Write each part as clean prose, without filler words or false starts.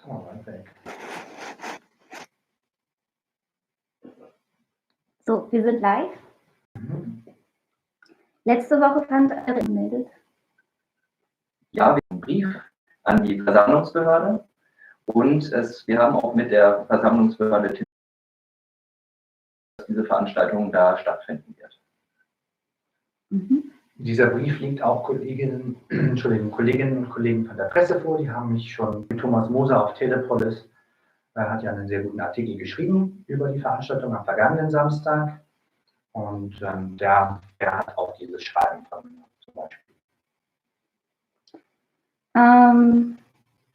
Oh, weit weg. So, wir sind live. Letzte Woche fand gemeldet. Ja, wir haben einen Brief an die Versammlungsbehörde und wir haben auch mit der Versammlungsbehörde, dass diese Veranstaltung da stattfinden wird. Dieser Brief liegt auch Kolleginnen und Kollegen von der Presse vor. Die haben mich schon, Thomas Moser auf Telepolis hat ja einen sehr guten Artikel geschrieben über die Veranstaltung am vergangenen Samstag. Und der hat auch dieses Schreiben von mir zum Beispiel.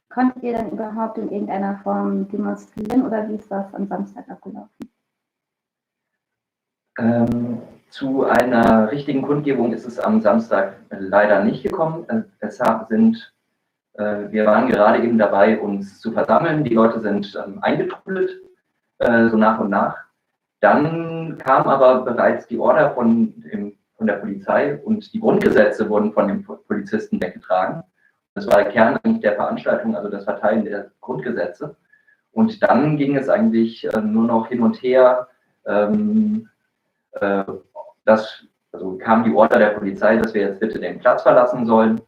Konntet ihr dann überhaupt in irgendeiner Form demonstrieren oder wie ist das am Samstag abgelaufen? Zu einer richtigen Kundgebung ist es am Samstag leider nicht gekommen. Wir waren gerade eben dabei, uns zu versammeln. Die Leute sind eingetrudelt, so nach und nach. Dann kam aber bereits die Order von der Polizei und die Grundgesetze wurden von den Polizisten weggetragen. Das war der Kern eigentlich der Veranstaltung, also das Verteilen der Grundgesetze. Und dann ging es eigentlich nur noch hin und her. Also kam die Order der Polizei, dass wir jetzt bitte den Platz verlassen sollen.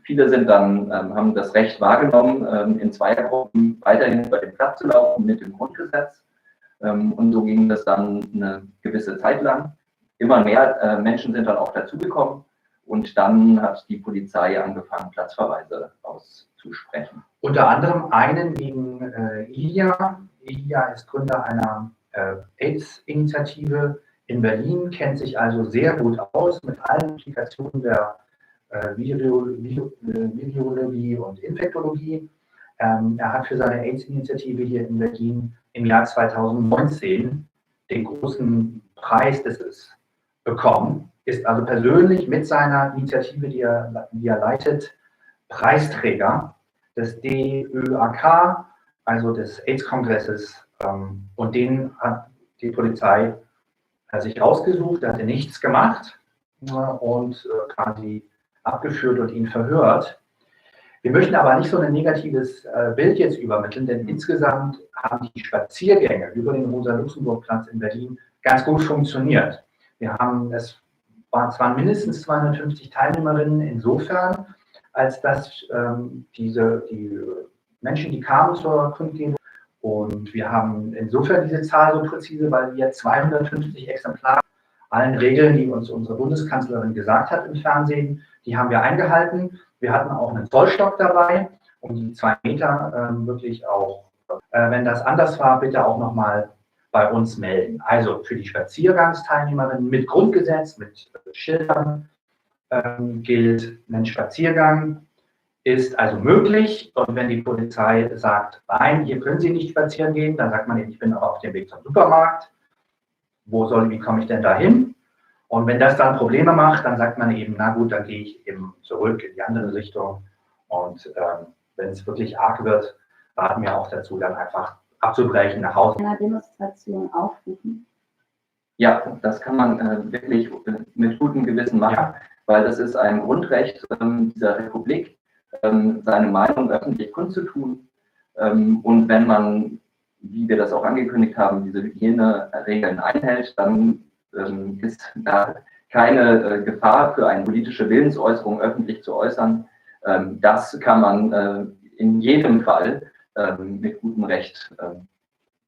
Viele sind dann, haben das Recht wahrgenommen, in Zweiergruppen weiterhin über den Platz zu laufen mit dem Grundgesetz. Und so ging das dann eine gewisse Zeit lang. Immer mehr Menschen sind dann auch dazugekommen. Und dann hat die Polizei angefangen, Platzverweise auszusprechen. Unter anderem einen gegen Ilja. Ilja ist Gründer einer AIDS-Initiative in Berlin, kennt sich also sehr gut aus mit allen Implikationen der Virologie und Infektologie. Er hat für seine AIDS-Initiative hier in Berlin im Jahr 2019 den großen Preis des bekommen, ist also persönlich mit seiner Initiative, die er leitet, Preisträger des DÖAK, also des AIDS-Kongresses, und den hat die Polizei sich rausgesucht, da hat er nichts gemacht und quasi abgeführt und ihn verhört. Wir möchten aber nicht so ein negatives Bild jetzt übermitteln, denn insgesamt haben die Spaziergänge über den Rosa-Luxemburg-Platz in Berlin ganz gut funktioniert. Es waren mindestens 250 Teilnehmerinnen insofern, als dass die Menschen, die kamen zur Kundgebung, und wir haben insofern diese Zahl so präzise, weil wir 250 Exemplare allen Regeln, die uns unsere Bundeskanzlerin gesagt hat im Fernsehen, die haben wir eingehalten. Wir hatten auch einen Zollstock dabei, um die 2 Meter wirklich auch, wenn das anders war, bitte auch nochmal bei uns melden. Also für die Spaziergangsteilnehmerinnen mit Grundgesetz, mit Schildern gilt ein Spaziergang, ist also möglich, und wenn die Polizei sagt, nein, hier können Sie nicht spazieren gehen, dann sagt man eben, ich bin aber auf dem Weg zum Supermarkt, wie komme ich denn da hin? Und wenn das dann Probleme macht, dann sagt man eben, na gut, dann gehe ich eben zurück in die andere Richtung, und wenn es wirklich arg wird, raten wir auch dazu, dann einfach abzubrechen, nach Hause. Einer Demonstration aufrufen? Ja, das kann man wirklich mit gutem Gewissen machen, ja, weil das ist ein Grundrecht dieser Republik, seine Meinung öffentlich kundzutun. Und wenn man, wie wir das auch angekündigt haben, diese Hygieneregeln einhält, dann ist da keine Gefahr für eine politische Willensäußerung öffentlich zu äußern. Das kann man in jedem Fall mit gutem Recht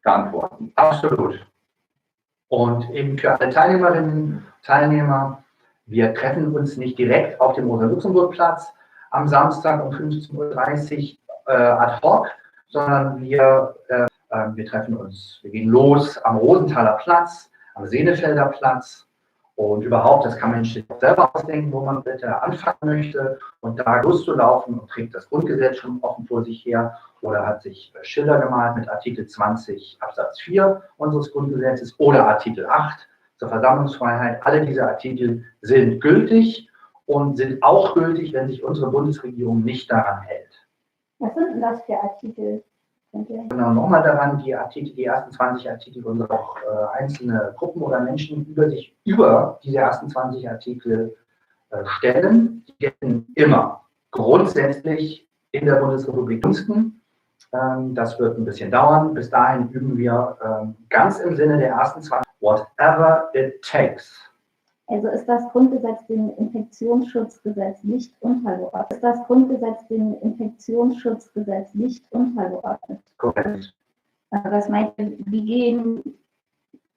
verantworten. Absolut. Und eben für alle Teilnehmerinnen und Teilnehmer, wir treffen uns nicht direkt auf dem Rosa-Luxemburg-Platz am Samstag um 15:30 Uhr ad hoc, sondern wir treffen uns, wir gehen los am Rosenthaler Platz, am Senefelder Platz, und überhaupt, das kann man sich selber ausdenken, wo man bitte anfangen möchte, und da loszulaufen und trägt das Grundgesetz schon offen vor sich her oder hat sich Schilder gemalt mit Artikel 20 Absatz 4 unseres Grundgesetzes oder Artikel 8 zur Versammlungsfreiheit. Alle diese Artikel sind gültig und sind auch gültig, wenn sich unsere Bundesregierung nicht daran hält. Was sind denn das für Artikel? Genau, nochmal daran, die ersten 20 Artikel, unsere auch einzelne Gruppen oder Menschen sich über diese ersten 20 Artikel stellen, die gelten immer. Grundsätzlich in der Bundesrepublik Gunsten. Das wird ein bisschen dauern. Bis dahin üben wir ganz im Sinne der ersten zwei, whatever it takes. Also ist das Grundgesetz dem Infektionsschutzgesetz nicht untergeordnet? Ist das Grundgesetz dem Infektionsschutzgesetz nicht untergeordnet? Korrekt. Was meint ihr, wie gehen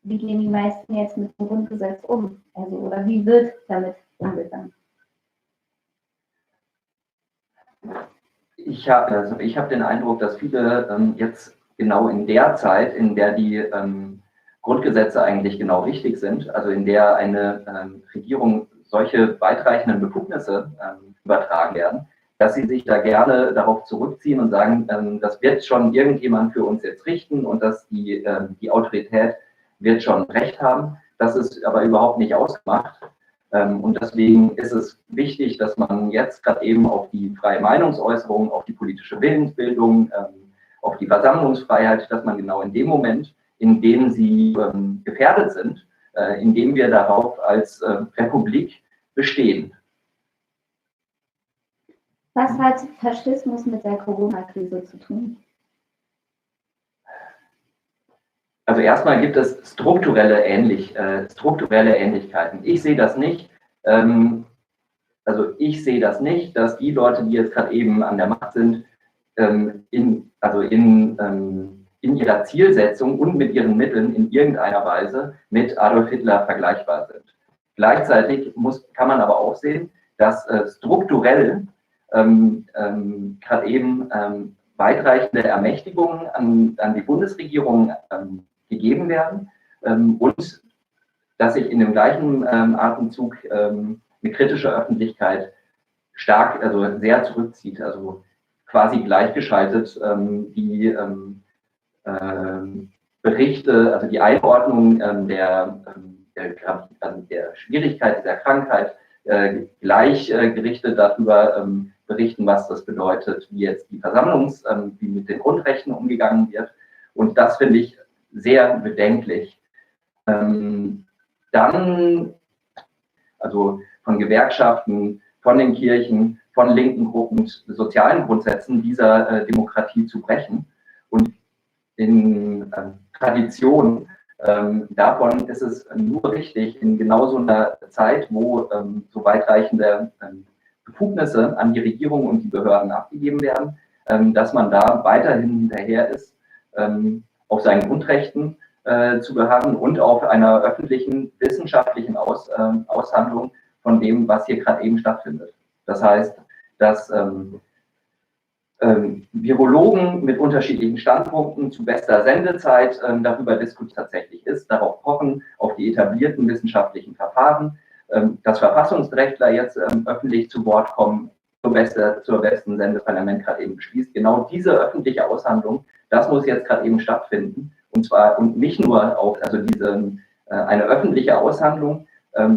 die meisten jetzt mit dem Grundgesetz um? Also, oder wie wird damit umgegangen? Ich hab den Eindruck, dass viele jetzt genau in der Zeit, in der die Grundgesetze eigentlich genau richtig sind, also in der eine Regierung solche weitreichenden Befugnisse übertragen werden, dass sie sich da gerne darauf zurückziehen und sagen, das wird schon irgendjemand für uns jetzt richten und dass die Autorität wird schon Recht haben. Das ist aber überhaupt nicht ausgemacht. Und deswegen ist es wichtig, dass man jetzt gerade eben auf die freie Meinungsäußerung, auf die politische Willensbildung, auf die Versammlungsfreiheit, dass man genau in dem Moment, in dem sie gefährdet sind, in dem wir darauf als Republik bestehen. Was hat Faschismus mit der Corona-Krise zu tun? Also erstmal gibt es strukturelle Ähnlichkeiten. Ich sehe das nicht. Ich sehe das nicht, dass die Leute, die jetzt gerade eben an der Macht sind, in ihrer Zielsetzung und mit ihren Mitteln in irgendeiner Weise mit Adolf Hitler vergleichbar sind. Gleichzeitig kann man aber auch sehen, dass strukturell gerade eben weitreichende Ermächtigungen an die Bundesregierung gegeben werden und dass sich in dem gleichen Atemzug eine kritische Öffentlichkeit sehr zurückzieht, also quasi gleichgeschaltet die Berichte, also die Einordnung der Schwierigkeit dieser Krankheit gleichgerichtet darüber berichten, was das bedeutet, wie jetzt wie mit den Grundrechten umgegangen wird. Und das finde ich sehr bedenklich. Dann, also von Gewerkschaften, von den Kirchen, von linken Gruppen, sozialen Grundsätzen dieser Demokratie zu brechen. Und in Tradition davon ist es nur richtig, in genau so einer Zeit, wo so weitreichende Befugnisse an die Regierung und die Behörden abgegeben werden, dass man da weiterhin hinterher ist, auf seinen Grundrechten zu beharren und auf einer öffentlichen, wissenschaftlichen Aushandlung von dem, was hier gerade eben stattfindet. Das heißt, dass Virologen mit unterschiedlichen Standpunkten zu bester Sendezeit darüber diskutiert tatsächlich ist, darauf pochen, auf die etablierten wissenschaftlichen Verfahren, dass Verfassungsrechtler jetzt öffentlich zu Wort kommen, zur besten Sendeparlament gerade eben beschließt. Genau diese öffentliche Aushandlung, das muss jetzt gerade eben stattfinden. Und nicht nur eine öffentliche Aushandlung,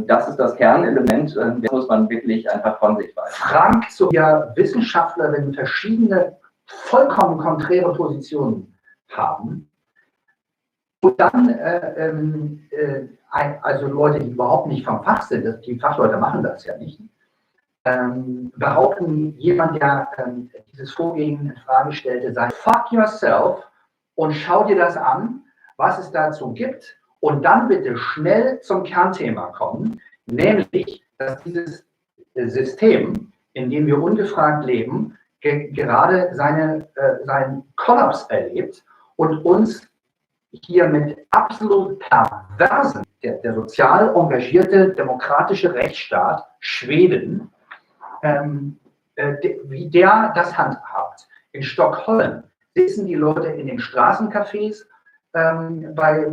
das ist das Kernelement, das muss man wirklich einfach von sich weisen. Frank, so ja Wissenschaftler, wenn verschiedene vollkommen konträre Positionen haben und dann also Leute, die überhaupt nicht vom Fach sind, die Fachleute machen das ja nicht, behaupten, jemand, der dieses Vorgehen in Frage stellte, sei fuck yourself und schau dir das an, was es dazu gibt und dann bitte schnell zum Kernthema kommen, nämlich, dass dieses System, in dem wir ungefragt leben, gerade seinen Kollaps erlebt und uns hier mit absolut perversen, der sozial engagierte demokratische Rechtsstaat Schweden, wie der das handhabt. In Stockholm sitzen die Leute in den Straßencafés bei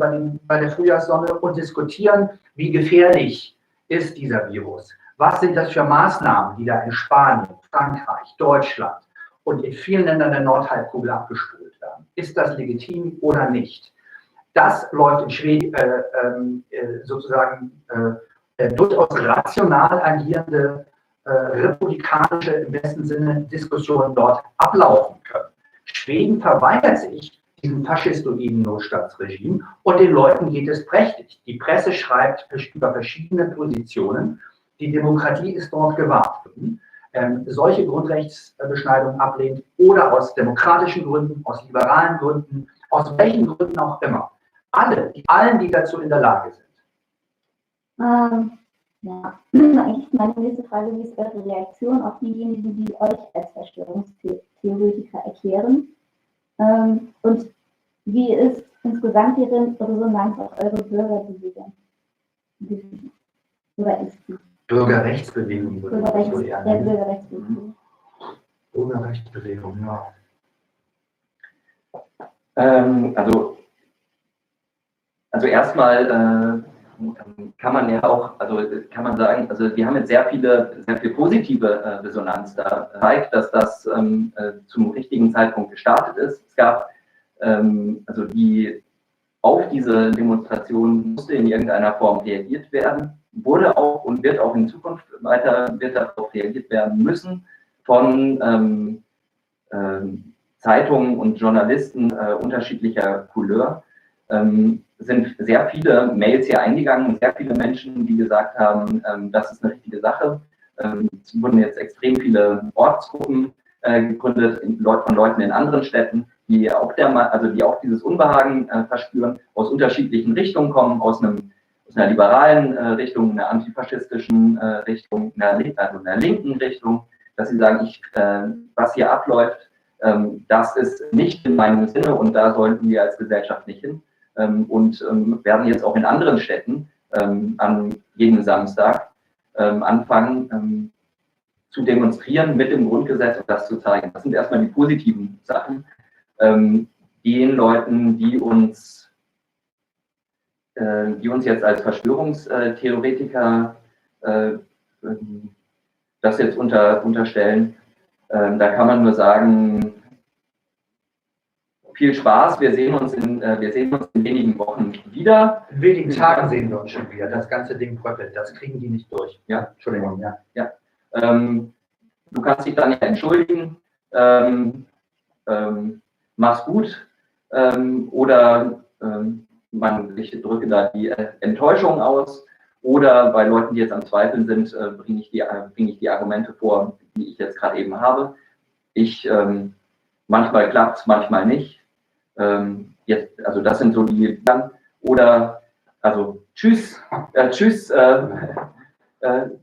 der Frühjahrssonne und diskutieren, wie gefährlich ist dieser Virus. Was sind das für Maßnahmen, die da in Spanien, Frankreich, Deutschland und in vielen Ländern der Nordhalbkugel abgespult werden? Ist das legitim oder nicht? Das läuft in Schweden durchaus rational agierende republikanische, im besten Sinne, Diskussionen dort ablaufen können. Schweden verweigert sich diesem faschistoiden Notstandsregime und den Leuten geht es prächtig. Die Presse schreibt über verschiedene Positionen. Die Demokratie ist dort gewahrt. solche Grundrechtsbeschneidungen ablehnt oder aus demokratischen Gründen, aus liberalen Gründen, aus welchen Gründen auch immer. Allen, die dazu in der Lage sind. Ja, eigentlich meine nächste Frage, wie ist eure Reaktion auf diejenigen, die euch als Verschwörungstheoretiker erklären? Und wie ist insgesamt die Resonanz auf eure Bürgerbewegung? Oder ist die? Bürgerrechtsbewegung würde ich so eher nennen. Bürgerrechtsbewegung. Bürgerrechtsbewegung, ja. Also erstmal kann man ja auch, kann man sagen, wir haben jetzt sehr viel positive Resonanz da zeigt, dass das zum richtigen Zeitpunkt gestartet ist. Es gab auf diese Demonstration musste in irgendeiner Form reagiert werden, wurde auch und wird auch in Zukunft wird darauf reagiert werden müssen von Zeitungen und Journalisten unterschiedlicher Couleur. Sind sehr viele Mails hier eingegangen und sehr viele Menschen, die gesagt haben, das ist eine richtige Sache. Es wurden jetzt extrem viele Ortsgruppen gegründet von Leuten in anderen Städten, die auch dieses Unbehagen verspüren, aus unterschiedlichen Richtungen kommen, aus einer liberalen Richtung, einer antifaschistischen Richtung, einer linken Richtung, dass sie sagen, was hier abläuft, das ist nicht in meinem Sinne und da sollten wir als Gesellschaft nicht hin. Und werden jetzt auch in anderen Städten an jedem Samstag anfangen zu demonstrieren mit dem Grundgesetz und das zu zeigen. Das sind erstmal die positiven Sachen. Den Leuten, die uns jetzt als Verschwörungstheoretiker das jetzt unterstellen, da kann man nur sagen, viel Spaß, wir sehen uns in wenigen Wochen wieder. In wenigen Tagen sehen wir uns schon wieder. Das ganze Ding bröckelt, das kriegen die nicht durch. Ja. Entschuldigung, ja. Ja. Du kannst dich dann ja entschuldigen, mach's gut, oder ich drücke da die Enttäuschung aus, oder bei Leuten, die jetzt am Zweifeln sind, bringe ich die Argumente vor, die ich jetzt gerade eben habe. Manchmal klappt es, manchmal nicht. Das sind so die dann. Oder, tschüss, tschüss,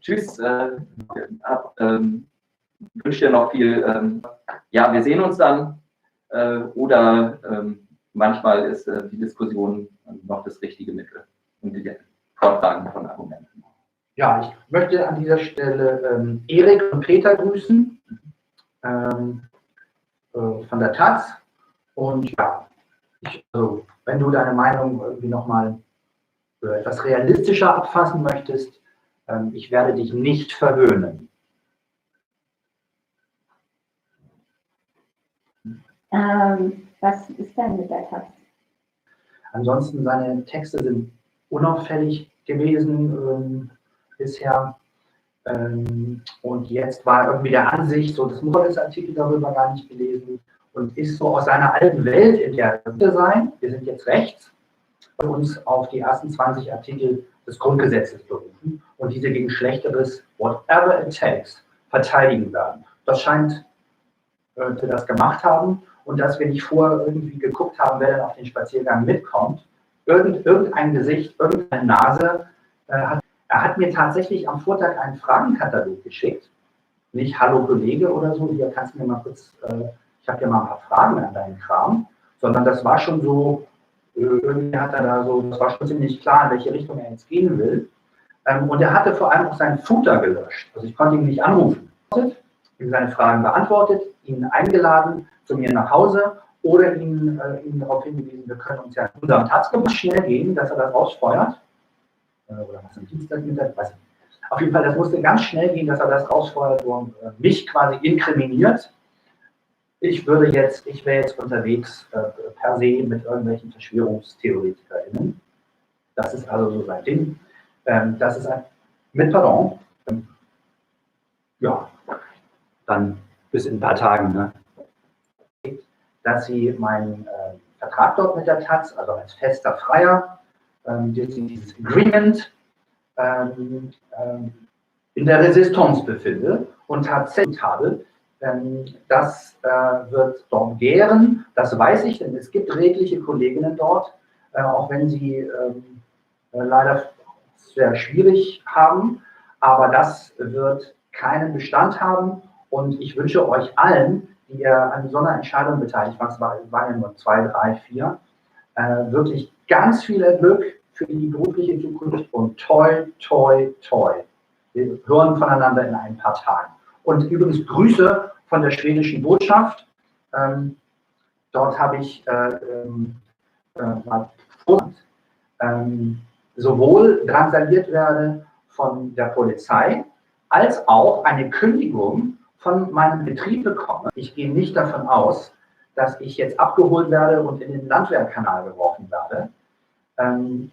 tschüss, wünsche dir noch viel, wir sehen uns dann. Oder manchmal ist die Diskussion noch das richtige Mittel und die Vortragen von Argumenten. Ja, ich möchte an dieser Stelle Erik und Peter grüßen. Von der Taz. Und ja, wenn du deine Meinung irgendwie nochmal etwas realistischer abfassen möchtest, ich werde dich nicht verwöhnen. Was ist denn mit der Taz? Ansonsten, seine Texte sind unauffällig gewesen bisher. Und jetzt war irgendwie der Ansicht, so das Morales-Artikel darüber gar nicht gelesen und ist so aus seiner alten Welt, in der wir sein, wir sind jetzt rechts, uns auf die ersten 20 Artikel des Grundgesetzes berufen und diese gegen Schlechteres, whatever it takes, verteidigen werden. Das scheint wir das gemacht haben und dass wir nicht vorher irgendwie geguckt haben, wer dann auf den Spaziergang mitkommt. Irgendein Gesicht, irgendeine Nase Er hat mir tatsächlich am Vortag einen Fragenkatalog geschickt. Nicht Hallo Kollege oder so, hier kannst du mir mal kurz, ich habe ja mal ein paar Fragen an deinen Kram, sondern das war schon so, irgendwie hat er da so, das war schon ziemlich klar, in welche Richtung er jetzt gehen will. Und er hatte vor allem auch seinen Footer gelöscht. Also ich konnte ihn nicht anrufen. Ihm seine Fragen beantwortet, ihn eingeladen zu mir nach Hause oder ihn darauf hingewiesen, wir können uns ja in unserem Taskgruppe schnell gehen, dass er das rausfeuert. Oder was am Dienstagmittag, weiß ich nicht. Auf jeden Fall, das musste ganz schnell gehen, dass er das rausfeuert und mich quasi inkriminiert. Ich wäre jetzt unterwegs per se mit irgendwelchen VerschwörungstheoretikerInnen. Das ist also so sein Ding. Das ist mit Pardon. Ja, dann bis in ein paar Tagen. Ne? Dass sie meinen Vertrag dort mit der Taz, also als fester Freier, dieses Agreement in der Resistance befinde und tatsächlich habe, das wird dort gären, das weiß ich, denn es gibt redliche Kolleginnen dort, auch wenn sie leider sehr schwierig haben, aber das wird keinen Bestand haben und ich wünsche euch allen, die ihr an so einer Entscheidung beteiligt wart, es waren ja nur 2, 3, 4, wirklich ganz viel Glück für die berufliche Zukunft und toi, toi, toi. Wir hören voneinander in ein paar Tagen. Und übrigens Grüße von der schwedischen Botschaft. Dort habe ich sowohl drangsaliert werde von der Polizei, als auch eine Kündigung von meinem Betrieb bekomme. Ich gehe nicht davon aus, dass ich jetzt abgeholt werde und in den Landwehrkanal geworfen werde.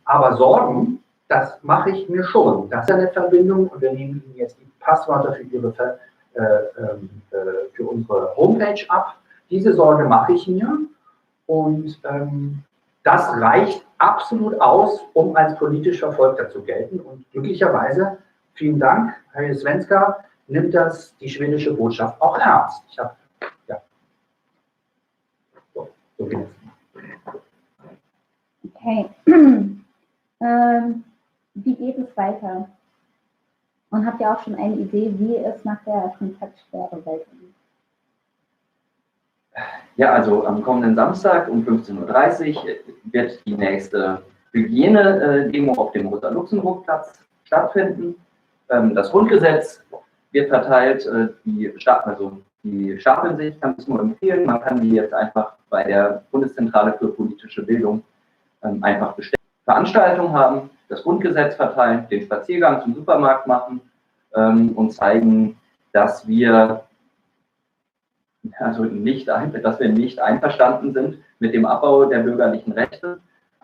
Aber Sorgen, das mache ich mir schon. Das ist eine Verbindung und wir nehmen Ihnen jetzt die Passwörter für unsere Homepage ab. Diese Sorge mache ich mir und das reicht absolut aus, um als politisch Verfolgter zu gelten. Und glücklicherweise, vielen Dank, Herr Svenska, nimmt das die schwedische Botschaft auch ernst. Ich habe, ja, so geht es. Okay. Wie geht es weiter? Und habt ihr auch schon eine Idee, wie es nach der Kontaktsperre weitergeht? Ja, also am kommenden Samstag um 15:30 Uhr wird die nächste Hygiene-Demo auf dem Rosa-Luxemburg-Platz stattfinden. Das Grundgesetz wird verteilt, die stapeln sich, kann ich nur empfehlen. Man kann die jetzt einfach bei der Bundeszentrale für politische Bildung einfach bestellen. Veranstaltungen haben, das Grundgesetz verteilen, den Spaziergang zum Supermarkt machen und zeigen, dass wir nicht einverstanden sind mit dem Abbau der bürgerlichen Rechte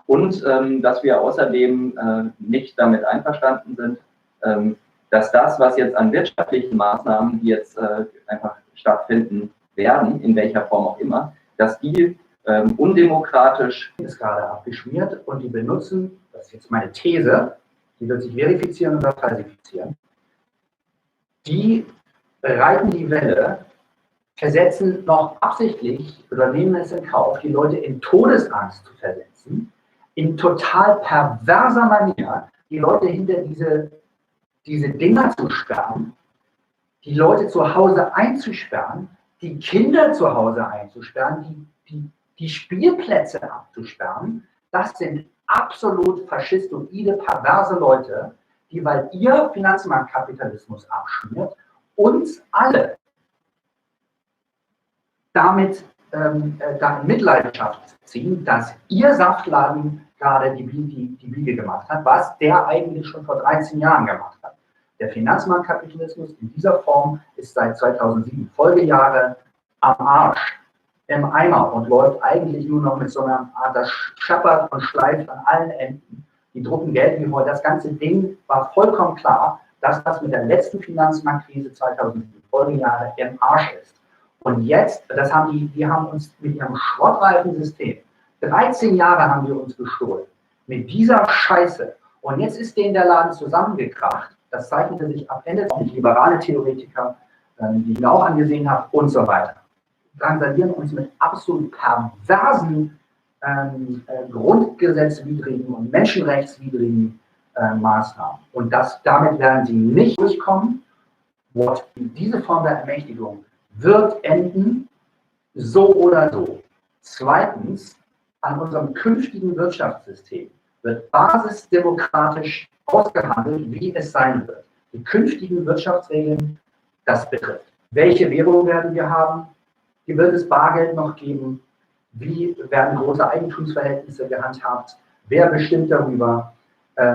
und dass wir außerdem nicht damit einverstanden sind, dass das, was jetzt an wirtschaftlichen Maßnahmen, die jetzt einfach stattfinden werden, in welcher Form auch immer, dass die undemokratisch ist gerade abgeschmiert und die benutzen, das ist jetzt meine These, die wird sich verifizieren oder falsifizieren, die reiten die Welle, versetzen noch absichtlich oder nehmen es in Kauf, die Leute in Todesangst zu versetzen, in total perverser Manier die Leute hinter diese Dinger zu sperren, die Leute zu Hause einzusperren, die Kinder zu Hause einzusperren, die Spielplätze abzusperren. Das sind absolut faschistoide, perverse Leute, die, weil ihr Finanzmarktkapitalismus abschmiert, uns alle damit da in Mitleidenschaft ziehen, dass ihr Saftladen gerade die Biege gemacht hat, was der eigentlich schon vor 13 Jahren gemacht hat. Der Finanzmarktkapitalismus in dieser Form ist seit 2007 Folgejahre am Arsch, im Eimer und läuft eigentlich nur noch mit so einer Art, das scheppert und schleift an allen Enden. Die drucken Geld wie heute. Das ganze Ding war vollkommen klar, dass das mit der letzten Finanzmarktkrise 2007 Folgejahre im Arsch ist. Und jetzt, die haben uns mit ihrem Schrottreifensystem, 13 Jahre haben wir uns gestohlen, mit dieser Scheiße. Und jetzt ist denen der Laden zusammengekracht. Das zeichnete sich ab Ende auch liberale Theoretiker, die ich mir auch angesehen habe, und so weiter. Drangsalieren uns mit absolut perversen, grundgesetzwidrigen und menschenrechtswidrigen Maßnahmen. Und damit werden sie nicht durchkommen. Diese Form der Ermächtigung wird enden, so oder so. Zweitens, an unserem künftigen Wirtschaftssystem wird basisdemokratisch ausgehandelt, wie es sein wird. Die künftigen Wirtschaftsregeln, das betrifft. Welche Währung werden wir haben? Wie wird es Bargeld noch geben? Wie werden große Eigentumsverhältnisse gehandhabt? Wer bestimmt darüber?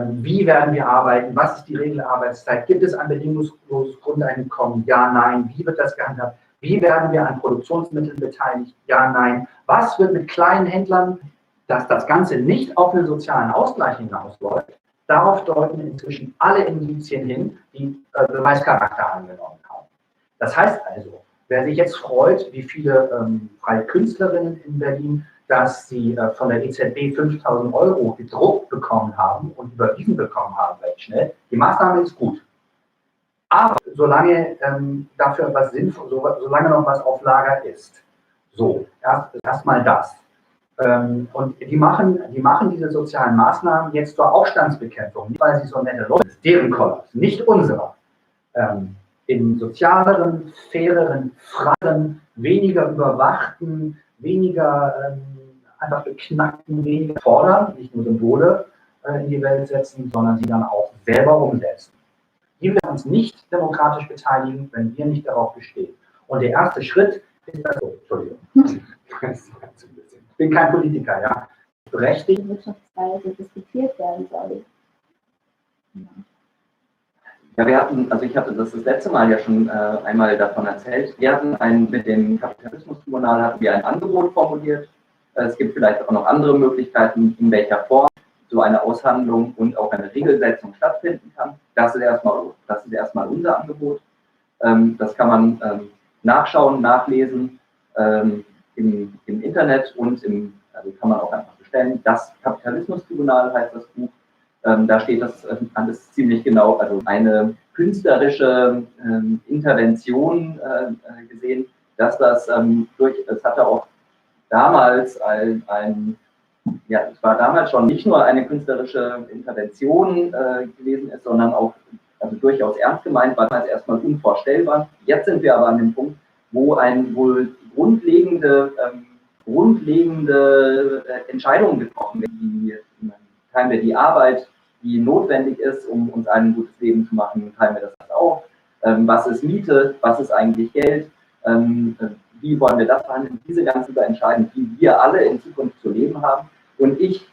Wie werden wir arbeiten? Was ist die Regelarbeitszeit? Gibt es ein bedingungsloses Grundeinkommen? Ja, nein. Wie wird das gehandhabt? Wie werden wir an Produktionsmitteln beteiligt? Ja, nein. Was wird mit kleinen Händlern, dass das Ganze nicht auf einen sozialen Ausgleich hinausläuft? Darauf deuten inzwischen alle Indizien hin, die Beweischarakter angenommen haben. Das heißt also, wer sich jetzt freut, wie viele freie Künstlerinnen in Berlin, dass sie von der EZB 5.000 € gedruckt bekommen haben und überwiesen bekommen haben recht schnell, die Maßnahme ist gut. Aber solange dafür was sinnvoll, solange noch was auf Lager ist. So, erstmal das. Und die machen diese sozialen Maßnahmen jetzt zur Aufstandsbekämpfung, nicht weil sie so nette Leute sind, deren Kollaps, nicht unserer. In sozialeren, faireren, freieren, weniger überwachten, weniger einfach beknackten, weniger fordern, nicht nur Symbole in die Welt setzen, sondern sie dann auch selber umsetzen. Die werden uns nicht demokratisch beteiligen, wenn wir nicht darauf bestehen. Und der erste Schritt ist das, Entschuldigung, ich bin kein Politiker, ja, berechtigt. Wirtschaftsweise diskutiert werden soll. Ja, wir hatten, also ich hatte das letzte Mal ja schon einmal davon erzählt. Wir hatten mit dem Kapitalismus-Tribunal hatten wir ein Angebot formuliert. Es gibt vielleicht auch noch andere Möglichkeiten, in welcher Form so eine Aushandlung und auch eine Regelsetzung stattfinden kann. Das ist erstmal unser Angebot. Das kann man nachschauen, nachlesen im Internet und also kann man auch einfach bestellen. Das Kapitalismus-Tribunal heißt das Buch. Da steht das alles ziemlich genau, also eine künstlerische Intervention gesehen, dass das es hatte auch damals es war damals schon nicht nur eine künstlerische Intervention gewesen ist, sondern auch also durchaus ernst gemeint, war damals erstmal unvorstellbar. Jetzt sind wir aber an dem Punkt, wo wohl grundlegende Entscheidungen getroffen werden, teilen wir die Arbeit, die notwendig ist, um uns ein gutes Leben zu machen, teilen wir das auf. Was ist Miete? Was ist eigentlich Geld? Wie wollen wir das verhandeln? Diese ganzen entscheiden, wie wir alle in Zukunft zu leben haben. Und ich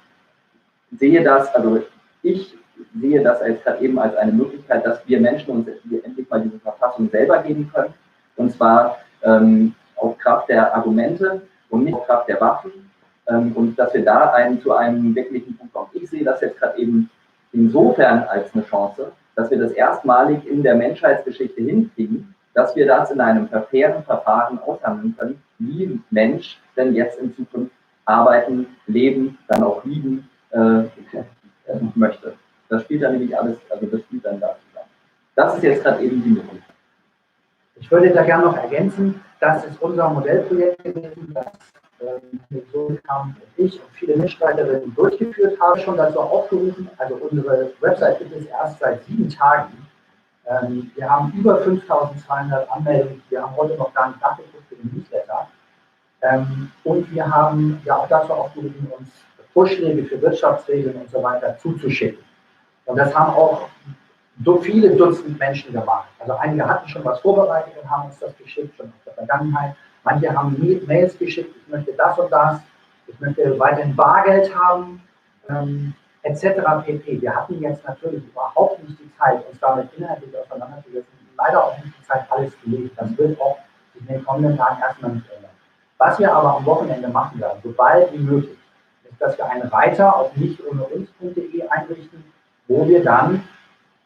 sehe das als gerade eben als eine Möglichkeit, dass wir Menschen uns endlich mal diese Verfassung selber geben können. Und zwar auf Kraft der Argumente und nicht auf Kraft der Waffen. Und dass wir da zu einem wirklichen Punkt kommen. Ich sehe das jetzt gerade eben insofern als eine Chance, dass wir das erstmalig in der Menschheitsgeschichte hinkriegen, dass wir das in einem fairen Verfahren aushandeln können, wie ein Mensch denn jetzt in Zukunft arbeiten, leben, dann auch lieben möchte. Das spielt dann nämlich alles, also das spielt dann da zusammen. Das ist jetzt gerade eben die Möglichkeit. Ich würde da gerne noch ergänzen, das ist unser Modellprojekt gewesen, das so kam ich und viele Mitstreiterinnen durchgeführt haben, schon dazu aufgerufen. Also unsere Website gibt es erst seit 7 Tagen. Wir haben über 5.200 Anmeldungen. Wir haben heute noch gar nicht nachgeguckt für den Newsletter. Und wir haben ja auch dazu aufgerufen, uns Vorschläge für Wirtschaftsregeln und so weiter zuzuschicken. Und das haben auch so viele Dutzend Menschen gemacht. Also einige hatten schon was vorbereitet und haben uns das geschickt, schon aus der Vergangenheit. Manche haben Mails geschickt, ich möchte das und das, ich möchte weiterhin Bargeld haben, etc. pp. Wir hatten jetzt natürlich überhaupt nicht die Zeit, uns damit inhaltlich auseinanderzusetzen. Leider auch nicht die Zeit, alles zu lesen. Das wird auch in den kommenden Tagen erstmal nicht ändern. Was wir aber am Wochenende machen werden, sobald wie möglich, ist, dass wir einen Reiter auf nichtohneuns.de einrichten, wo wir dann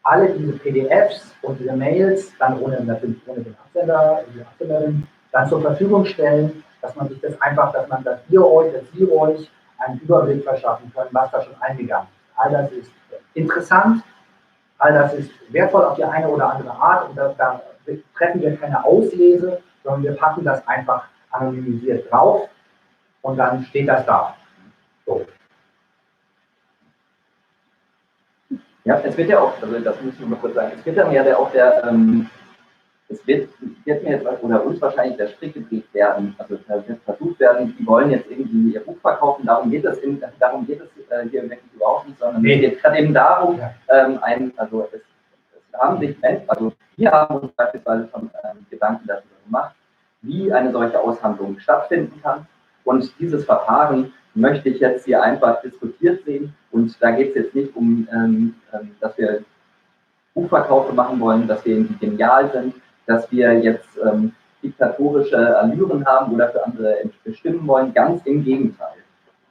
alle diese PDFs und diese Mails, dann natürlich ohne den Absender, die Absenderin, dann zur Verfügung stellen, dass man sich das einfach, dass Sie euch einen Überblick verschaffen können, was da schon eingegangen ist. All das ist interessant, all das ist wertvoll auf die eine oder andere Art und da treffen wir keine Auslese, sondern wir packen das einfach anonymisiert drauf und dann steht das da. So. Ja, es wird ja auch, also das müssen wir mal kurz sagen, es wird dann ja auch es wird mir jetzt oder uns wahrscheinlich der Strick gedreht werden, also da wird versucht werden, die wollen jetzt irgendwie ihr Buch verkaufen, darum geht es hier wirklich überhaupt nicht, sondern es geht gerade eben darum, es haben sich Menschen, also wir haben uns beispielsweise schon Gedanken darüber gemacht, wie eine solche Aushandlung stattfinden kann und dieses Verfahren möchte ich jetzt hier einfach diskutiert sehen und da geht es jetzt nicht um, dass wir Buchverkaufe machen wollen, dass wir irgendwie genial sind, dass wir jetzt diktatorische Allüren haben oder für andere bestimmen wollen. Ganz im Gegenteil.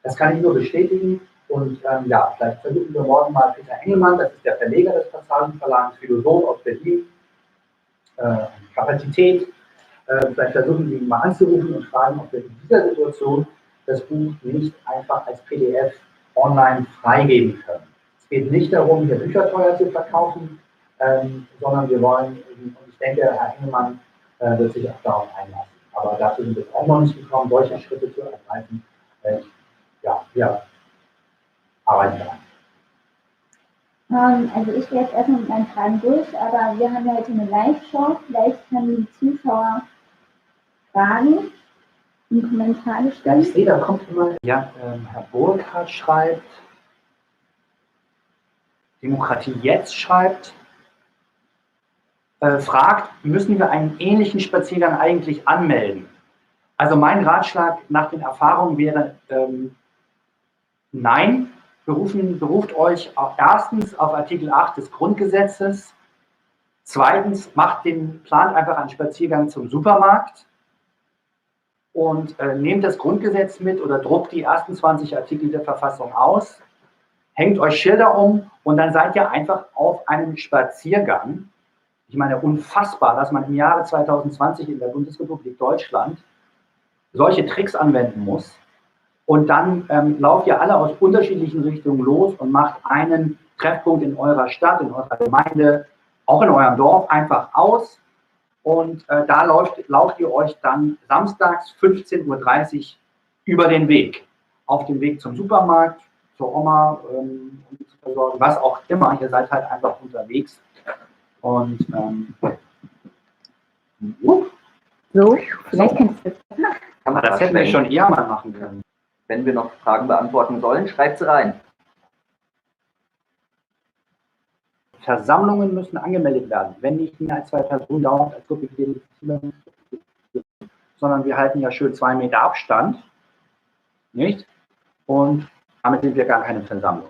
Das kann ich nur bestätigen. Und vielleicht versuchen wir morgen mal Peter Engelmann, das ist der Verleger des Passagenverlags, Philosoph aus Berlin, Kapazität. Vielleicht versuchen wir ihn mal anzurufen und fragen, ob wir in dieser Situation das Buch nicht einfach als PDF online freigeben können. Es geht nicht darum, hier Bücher teuer zu verkaufen, sondern wir wollen, und ich denke, Herr Engelmann wird sich auch darauf einlassen. Aber dafür sind wir auch noch nicht gekommen, solche Schritte zu ergreifen. Ja, wir arbeiten daran. Also ich gehe jetzt erstmal mit meinen Fragen durch, aber wir haben ja heute eine Live-Show. Vielleicht können die Zuschauer Fragen in Kommentare Ja, stellen. ich sehe, da kommt immer, ja, Herr Burkhardt schreibt, Demokratie jetzt schreibt, fragt, müssen wir einen ähnlichen Spaziergang eigentlich anmelden? Also mein Ratschlag nach den Erfahrungen wäre, nein, beruft euch erstens auf Artikel 8 des Grundgesetzes, zweitens plant einfach einen Spaziergang zum Supermarkt und nehmt das Grundgesetz mit oder druckt die ersten 20 Artikel der Verfassung aus, hängt euch Schilder um und dann seid ihr einfach auf einem Spaziergang. Ich meine, unfassbar, dass man im Jahre 2020 in der Bundesrepublik Deutschland solche Tricks anwenden muss. Und dann lauft ihr alle aus unterschiedlichen Richtungen los und macht einen Treffpunkt in eurer Stadt, in eurer Gemeinde, auch in eurem Dorf einfach aus. Und da lauft ihr euch dann samstags 15:30 Uhr über den Weg. Auf dem Weg zum Supermarkt, zur Oma, um die zu versorgen, was auch immer. Ihr seid halt einfach unterwegs. Und So, vielleicht könntest du das machen. Kann das hätten wir schon eher mal machen können. Wenn wir noch Fragen beantworten sollen, schreibt sie rein. Versammlungen müssen angemeldet werden, wenn nicht mehr als 2 Personen dauernd als Gruppe, sondern wir halten ja schön 2 Meter Abstand, nicht? Und damit sind wir gar keine Versammlung.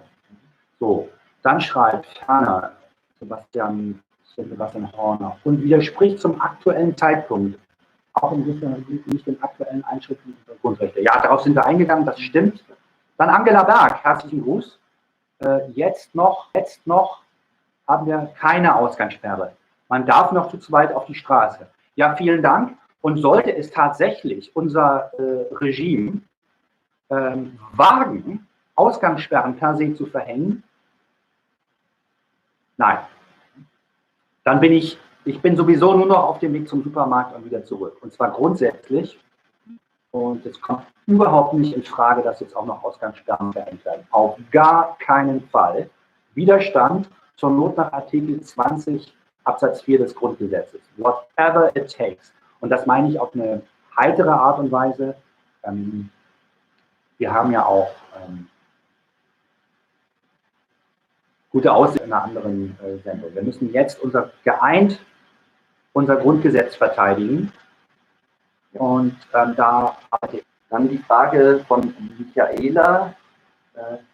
So, dann schreibt ferner Sebastian Horner und widerspricht zum aktuellen Zeitpunkt, auch insofern nicht den aktuellen Einschriften der Grundrechte. Ja, darauf sind wir eingegangen, das stimmt. Dann Angela Berg, herzlichen Gruß. Jetzt noch haben wir keine Ausgangssperre. Man darf noch zu zweit auf die Straße. Ja, vielen Dank. Und sollte es tatsächlich unser Regime wagen, Ausgangssperren per se zu verhängen, nein. Dann bin ich sowieso nur noch auf dem Weg zum Supermarkt und wieder zurück. Und zwar grundsätzlich. Und es kommt überhaupt nicht in Frage, dass jetzt auch noch Ausgangssperren verhängt werden. Auf gar keinen Fall. Widerstand zur Not nach Artikel 20 Absatz 4 des Grundgesetzes. Whatever it takes. Und das meine ich auf eine heitere Art und Weise. Wir haben ja auch gute Aussicht in einer anderen Sendung. Wir müssen jetzt unser Grundgesetz verteidigen. Und dann die Frage von Michaela,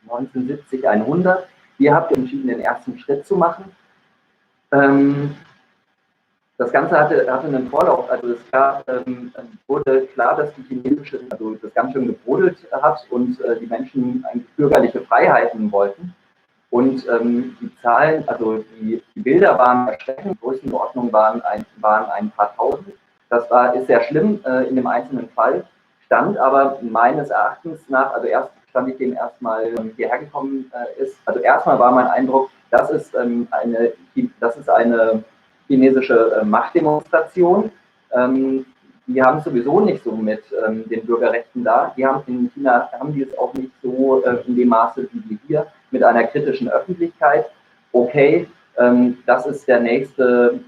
1970, 100. Ihr habt entschieden, den ersten Schritt zu machen. Das Ganze hatte einen Vorlauf, also es wurde klar, dass die chinesische, also das ganz schön gebrodelt hat und die Menschen eigentlich bürgerliche Freiheiten wollten. Und die Zahlen, also die Bilder waren erschreckend, Größenordnung waren ein paar tausend. Das ist sehr schlimm in dem einzelnen Fall, stand aber meines Erachtens nach, also erst stand ich dem erstmal hierher gekommen ist, also erstmal war mein Eindruck, das ist eine chinesische Machtdemonstration. Die haben sowieso nicht so mit den Bürgerrechten da. In China haben die es auch nicht so in dem Maße wie wir hier mit einer kritischen Öffentlichkeit. Okay, das ist der nächste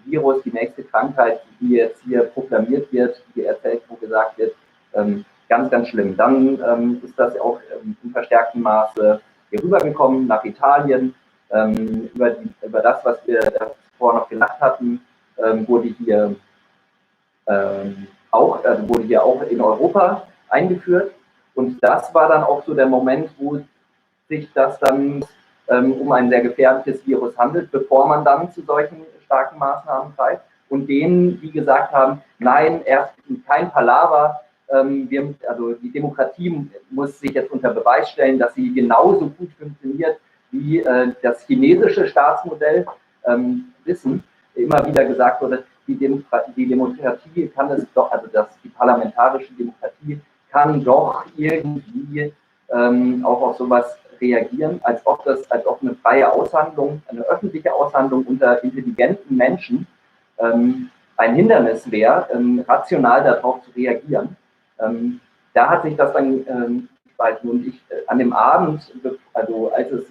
Virus, die nächste Krankheit, die jetzt hier proklamiert wird, die erzählt, wo gesagt wird, ganz, ganz schlimm. Dann ist das auch im verstärkten Maße hier rübergekommen nach Italien. Über das, was wir davor noch gelacht hatten, wurde hier auch in Europa eingeführt. Und das war dann auch so der Moment, wo sich das dann um ein sehr gefährliches Virus handelt, bevor man dann zu solchen starken Maßnahmen greift. Und denen, die gesagt haben, nein, erst kein Palaver, also die Demokratie muss sich jetzt unter Beweis stellen, dass sie genauso gut funktioniert wie das chinesische Staatsmodell, wissen, immer wieder gesagt wurde, die Demokratie kann es doch, also die parlamentarische Demokratie kann doch irgendwie auch auf sowas reagieren, als ob eine freie Aushandlung, eine öffentliche Aushandlung unter intelligenten Menschen ein Hindernis wäre, rational darauf zu reagieren. Da hat sich das dann, und ich an dem Abend, also als es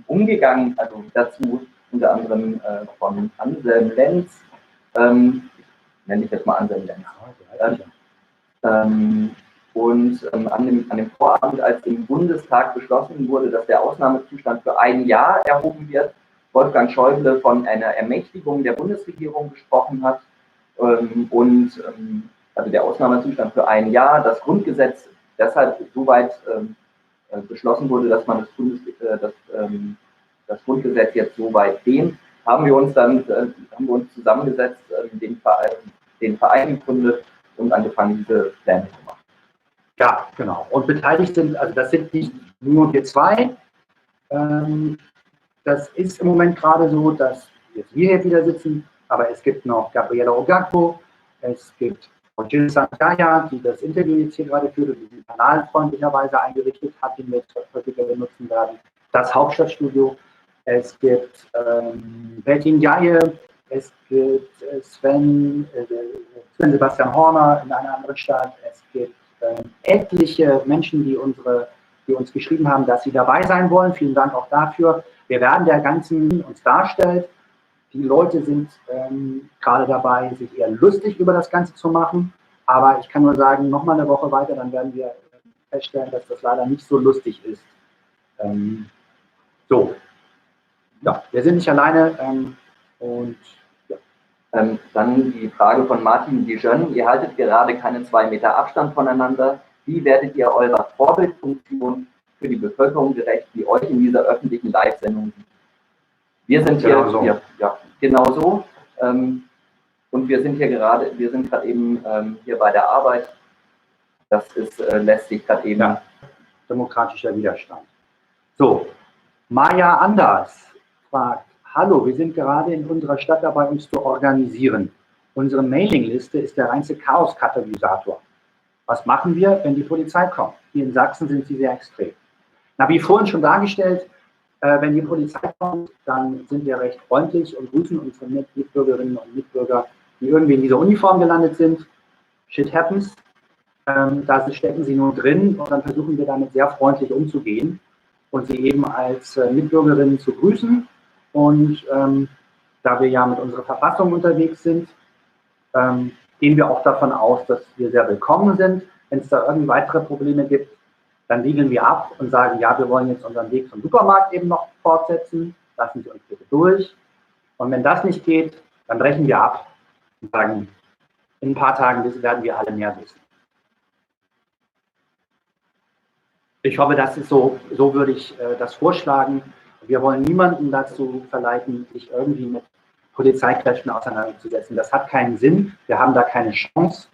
umgegangen, also dazu unter anderem von Anselm Lenz, nenne ich jetzt mal Anselm Lenz, und an dem Vorabend, als im Bundestag beschlossen wurde, dass der Ausnahmezustand für ein Jahr erhoben wird, Wolfgang Schäuble von einer Ermächtigung der Bundesregierung gesprochen hat, also der Ausnahmezustand für ein Jahr, das Grundgesetz deshalb soweit beschlossen wurde, dass man das Grundgesetz jetzt soweit dehnt, haben wir uns zusammengesetzt, den Verein gegründet und angefangen, diese Pläne zu machen. Ja, genau. Und beteiligt sind, also das sind nicht nur wir zwei. Das ist im Moment gerade so, dass jetzt wir hier wieder sitzen, aber es gibt noch Gabriela Ogakpo, es gibt Jill Santaya, die das Interview jetzt hier gerade führt und diesen Kanal freundlicherweise eingerichtet hat, den wir jetzt häufiger benutzen werden. Das Hauptstadtstudio. Es gibt Bettin Jaye, es gibt Sven Sebastian Horner in einer anderen Stadt. Es gibt etliche Menschen, die uns geschrieben haben, dass sie dabei sein wollen. Vielen Dank auch dafür. Wir werden der ganzen uns darstellt. Die Leute sind gerade dabei, sich eher lustig über das Ganze zu machen. Aber ich kann nur sagen, noch mal eine Woche weiter, dann werden wir feststellen, dass das leider nicht so lustig ist. So. Ja, wir sind nicht alleine. Und ja. Dann die Frage von Martin Dijon. Ihr haltet gerade keinen 2 Meter Abstand voneinander. Wie werdet ihr eurer Vorbildfunktion für die Bevölkerung gerecht, die euch in dieser öffentlichen Live-Sendung sieht? Wir sind hier, genau so. Und wir sind gerade eben hier bei der Arbeit. Das lässt sich gerade eben. Ja, demokratischer Widerstand. So, Maja Anders fragt: Hallo, wir sind gerade in unserer Stadt dabei, uns zu organisieren. Unsere Mailingliste ist der reinste Chaos-Katalysator. Was machen wir, wenn die Polizei kommt? Hier in Sachsen sind sie sehr extrem. Na, wie vorhin schon dargestellt, wenn die Polizei kommt, dann sind wir recht freundlich und grüßen unsere Mitbürgerinnen und Mitbürger, die irgendwie in dieser Uniform gelandet sind. Shit happens. Da stecken sie nur drin und dann versuchen wir damit sehr freundlich umzugehen und sie eben als Mitbürgerinnen zu grüßen. Und da wir ja mit unserer Verfassung unterwegs sind, gehen wir auch davon aus, dass wir sehr willkommen sind. Wenn es da irgendwie weitere Probleme gibt, dann riegeln wir ab und sagen, ja, wir wollen jetzt unseren Weg zum Supermarkt eben noch fortsetzen, lassen Sie uns bitte durch. Und wenn das nicht geht, dann brechen wir ab und sagen, in ein paar Tagen werden wir alle mehr wissen. Ich hoffe, das ist so würde ich das vorschlagen. Wir wollen niemanden dazu verleiten, sich irgendwie mit Polizeikräften auseinanderzusetzen. Das hat keinen Sinn. Wir haben da keine Chance.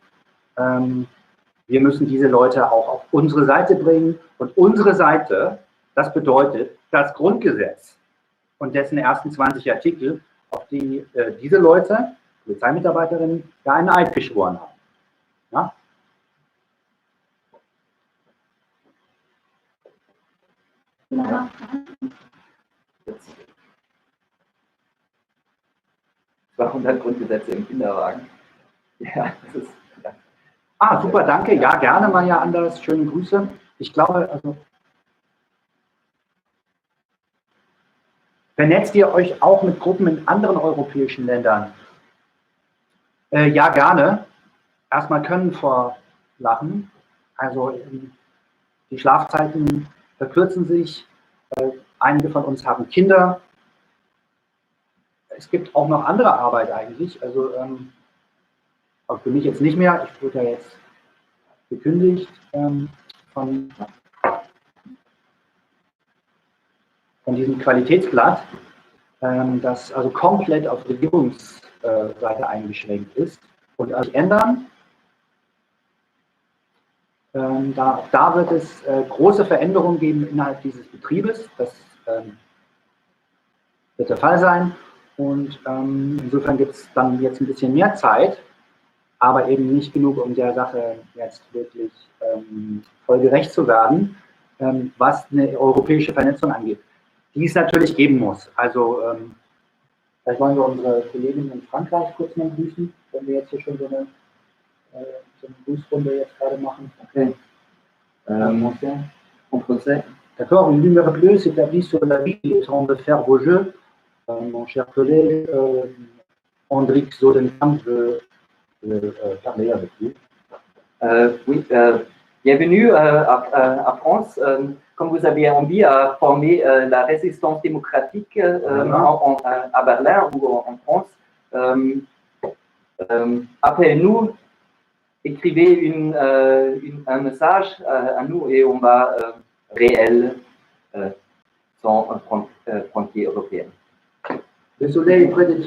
Wir müssen diese Leute auch auf unsere Seite bringen. Und unsere Seite, das bedeutet das Grundgesetz und dessen ersten 20 Artikel, auf die diese Leute, Polizeimitarbeiterinnen, da einen Eid geschworen haben. Ja? Ja. 200 Grundgesetze im Kinderwagen. Ja, das ist. Ja. Ah, super, danke. Ja, gerne, Maja Anders. Schöne Grüße. Ich glaube, also vernetzt ihr euch auch mit Gruppen in anderen europäischen Ländern? Ja, gerne. Erstmal können vor Lachen. Also die Schlafzeiten verkürzen sich. Einige von uns haben Kinder. Es gibt auch noch andere Arbeit eigentlich. Also aber für mich jetzt nicht mehr. Ich wurde ja jetzt gekündigt von diesem Qualitätsblatt, das also komplett auf Regierungsseite eingeschränkt ist und also ändern. Da wird es große Veränderungen geben innerhalb dieses Betriebes. Das wird der Fall sein. Und insofern gibt es dann jetzt ein bisschen mehr Zeit, aber eben nicht genug, um der Sache jetzt wirklich voll gerecht zu werden, was eine europäische Vernetzung angeht, die es natürlich geben muss. Also Vielleicht wollen wir unsere Kolleginnen in Frankreich kurz mal grüßen, wenn wir jetzt hier schon so eine Grußrunde jetzt gerade machen. Okay. En français. D'accord, une lumière bleue s'établit sur la ville et temps de faire vos jeux. Mon cher collègue Hendrik Zodenkamp veut parler avec vous. Oui, bienvenue à France. Comme vous avez envie à former la résistance démocratique à Berlin ou en France, appelez-nous, écrivez un message à nous et on va réel sans frontières européennes. Le soleil est près de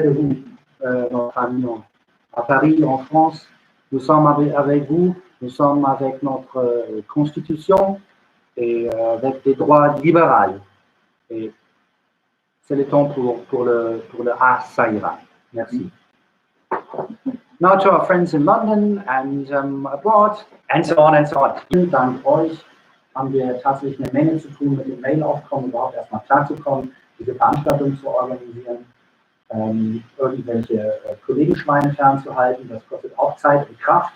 vous, notre ami, à Paris, en France. Nous sommes avec vous, nous sommes avec notre constitution et avec des droits libéraux. Et c'est le temps pour le Ah, ça ira. Merci. Now to our friends in London and abroad, and so on and so on. Vielen Dank euch. Haben wir tatsächlich eine Menge zu tun mit dem Mailaufkommen, überhaupt erstmal klarzukommen, diese Veranstaltung zu organisieren, irgendwelche Kollegenschweine fernzuhalten. Das kostet auch Zeit und Kraft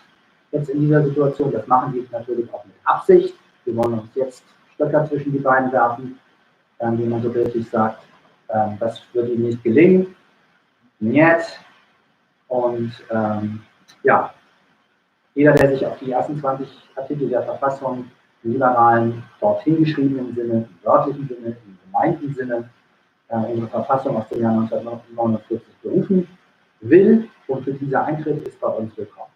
jetzt in dieser Situation. Das machen wir natürlich auch mit Absicht. Wir wollen uns jetzt Stöcker zwischen die Beine werfen, wie man so wirklich sagt. Das wird Ihnen nicht gelingen. Niet. Und ja, jeder, der sich auf die ersten 20 Artikel der Verfassung im liberalen, dort hingeschriebenen Sinne, im wörtlichen Sinne, im gemeinten Sinne, unsere Verfassung aus dem Jahr 1949 berufen will und für dieser Eintritt ist bei uns willkommen.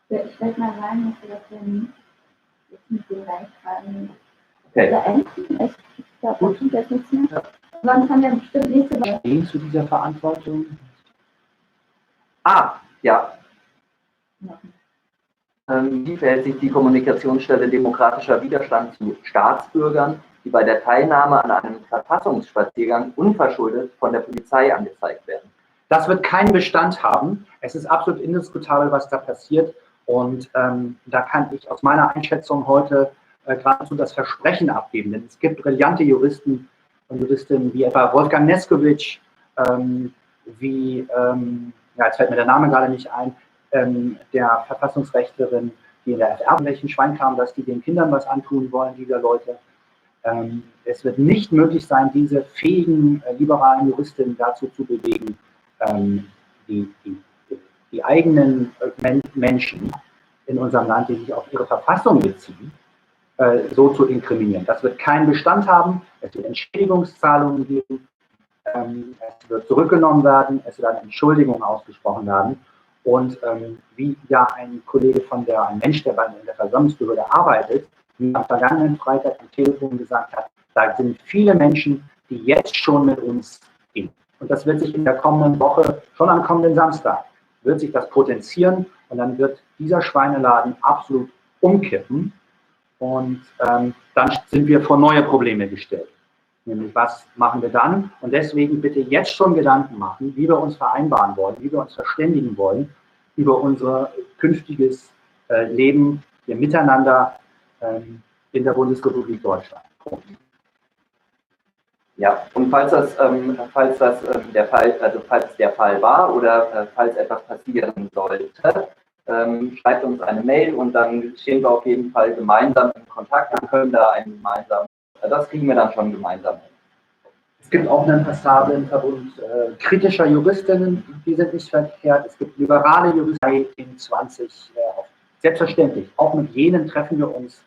Ja, ich werde mal sagen, dass wir das jetzt mit den Leitfragen Okay. Ich glaube, das tut jetzt nichts mehr. Sonst haben wir bestimmt nächste Woche. Stehen zu dieser Verantwortung? Ah, ja. Wie verhält sich die Kommunikationsstelle Demokratischer Widerstand zu Staatsbürgern, die bei der Teilnahme an einem Verfassungsspaziergang unverschuldet von der Polizei angezeigt werden? Das wird keinen Bestand haben. Es ist absolut indiskutabel, was da passiert. Und da kann ich aus meiner Einschätzung heute geradezu das Versprechen abgeben. Denn es gibt brillante Juristen und Juristinnen wie etwa Wolfgang Neskowitsch, ja, jetzt fällt mir der Name gerade nicht ein, der Verfassungsrechtlerin, die in der FR welchen Schwein kam, dass die den Kindern was antun wollen, dieser Leute. Es wird nicht möglich sein, diese fähigen liberalen Juristinnen dazu zu bewegen, die eigenen Menschen in unserem Land, die sich auf ihre Verfassung beziehen, so zu inkriminieren. Das wird keinen Bestand haben, es wird Entschädigungszahlungen geben, es wird zurückgenommen werden, es werden Entschuldigungen ausgesprochen werden. Und wie ja ein Kollege ein Mensch, der in der Versammlungsbehörde arbeitet, wie am vergangenen Freitag am Telefon gesagt hat, da sind viele Menschen, die jetzt schon mit uns gehen. Und das wird sich in der kommenden Woche, schon am kommenden Samstag, wird sich das potenzieren und dann wird dieser Schweineladen absolut umkippen. Und dann sind wir vor neue Probleme gestellt. Nämlich, was machen wir dann? Und deswegen bitte jetzt schon Gedanken machen, wie wir uns vereinbaren wollen, wie wir uns verständigen wollen über unser künftiges Leben hier miteinander in der Bundesrepublik Deutschland. Ja, und falls der Fall war oder falls etwas passieren sollte, schreibt uns eine Mail und dann stehen wir auf jeden Fall gemeinsam in Kontakt und können da das kriegen wir dann schon gemeinsam hin. Es gibt auch eine Passage im Verbund kritischer Juristinnen, die sind nicht verkehrt. Es gibt liberale Juristen in 20, selbstverständlich. Auch mit jenen treffen wir uns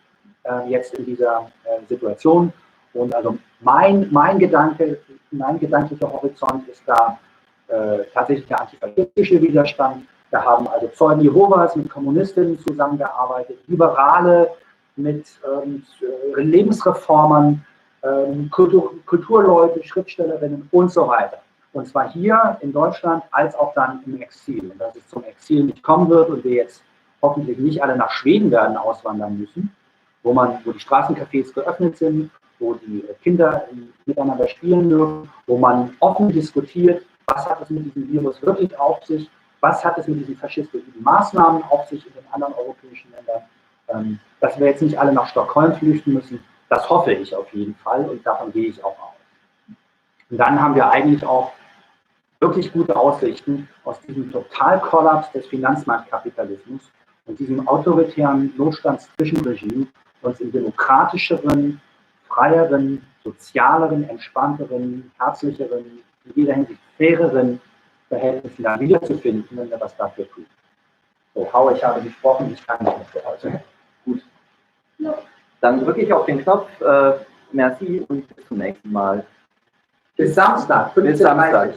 jetzt in dieser Situation. Und also mein gedanklicher Horizont ist da tatsächlich der antifaschistische Widerstand. Da haben also Zeugen Jehovas mit Kommunistinnen zusammengearbeitet, Liberale mit Lebensreformern, Kulturleute, Schriftstellerinnen und so weiter. Und zwar hier in Deutschland als auch dann im Exil. Und dass es zum Exil nicht kommen wird und wir jetzt hoffentlich nicht alle nach Schweden werden auswandern müssen, wo die Straßencafés geöffnet sind, wo die Kinder miteinander spielen dürfen, wo man offen diskutiert, was hat es mit diesem Virus wirklich auf sich, was hat es mit diesen faschistischen Maßnahmen auf sich in den anderen europäischen Ländern, dass wir jetzt nicht alle nach Stockholm flüchten müssen, Das hoffe ich auf jeden Fall und davon gehe ich auch aus. Und dann haben wir eigentlich auch wirklich gute Aussichten, aus diesem Totalkollaps des Finanzmarktkapitalismus und diesem autoritären Notstandszwischenregime uns in demokratischeren, freieren, sozialeren, entspannteren, herzlicheren, in jeder Hinsicht faireren Verhältnissen dann wiederzufinden, wenn wir was dafür tun. So, Hau, ich habe gesprochen, ich kann nicht mehr für heute. Gut. Dann drücke ich auf den Knopf. Merci und bis zum nächsten Mal. Bis Samstag, 15:30 Bis Samstag.